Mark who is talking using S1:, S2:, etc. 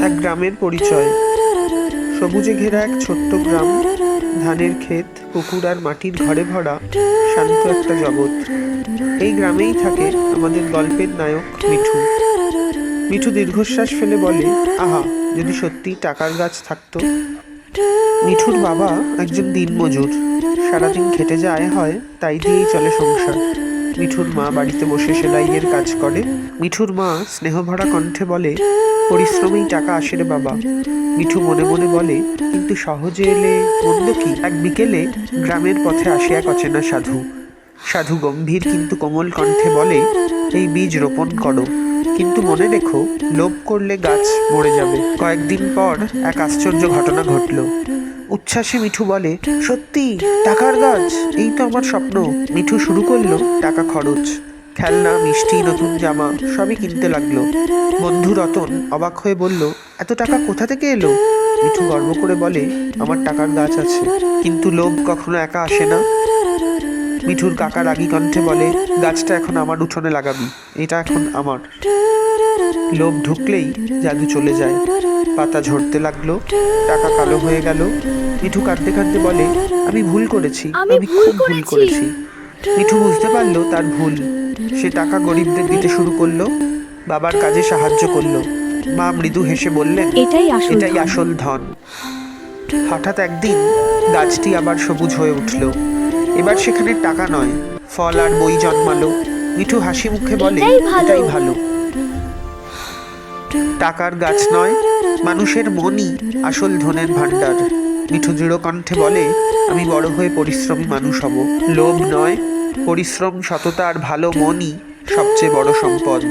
S1: এক গ্রামের পরিচয়। সবুজে ঘেরা এক ছোট্ট গ্রাম, ধানের ক্ষেত, পুকুর আর মাটির ঘরে ভরা শান্ত একটা জগৎ। এই গ্রামেই থাকে আমাদের গল্পের নায়ক মিঠু। মিঠু দীর্ঘশ্বাস ফেলে বলে, আহা, যদি সত্যি টাকার গাছ থাকতো। মিঠুর বাবা একজন দিনমজুর, সারাদিন খেটে যা আয় হয় তাই দিয়েই চলে সংসার। মিঠুর মা বাড়িতে বসে সেলাইয়ের কাজ করে। মিঠুর মা স্নেহভরা কণ্ঠে বলে, পরিশ্রমেই টাকা আসে রে বাবা। মিঠু মনে মনে বলে, কিন্তু সহজে এলে মন্দ কি? এক বিকেলে গ্রামের পথে আসে এক অচেনা সাধু। সাধু গম্ভীর কিন্তু কোমল কণ্ঠে বলে, এই বীজ রোপণ করো, কিন্তু মনে রেখো, লোভ করলে গাছ মরে যাবে। কয়েকদিন পর এক আশ্চর্য ঘটনা ঘটল। উচ্ছ্বাসে মিঠু বলে, সত্যি টাকার গাছ, এই তো আমার স্বপ্ন। মিঠু শুরু করলো টাকা খরচ, খেলনা, মিষ্টি, নতুন জামা সবই কিনতে লাগলো। বন্ধু রতন অবাক হয়ে বলল, এত টাকা কোথা থেকে এলো? মিঠু গর্ব করে বলে, আমার টাকার গাছ আছে। কিন্তু লোভ কখনো একা আসে না। মিঠুর কাকা রাগী কণ্ঠে বলে, গাছটা এখন আমার উঠোনে লাগাবি, এটা এখন আমার। লোভ ঢুকলেই জাদু চলে যায়। পাতা ঝরতে লাগলো, টাকা কালো হয়ে গেল। মিঠু কাঁদতে কাঁদতে বলে, আমি ভুল করেছি, আমি খুব ভুল করেছি। মিঠু বুঝতে পারলো তার ভুল। সে টাকা গরিবদের দিতে শুরু করলো, বাবার কাজে সাহায্য করলো। মা মৃদু হেসে বললেন, এটাই আসল ধন। হঠাৎ একদিন গাছটি আবার সবুজ হয়ে উঠল। এবার সেখানে টাকা নয়, ফল আর বই জন্মালো। মিঠু হাসি মুখে বলে, এটাই ভালো। টাকার গাছ নয়, মানুষের মনই আসল ধনের ভাণ্ডার। মিঠু দৃঢ় কণ্ঠে বলে, আমি বড় হয়ে পরিশ্রমী মানুষ হব। লোভ নয়, পরিশ্রম, সততা আর ভালো মনই সবচেয়ে বড় সম্পদ।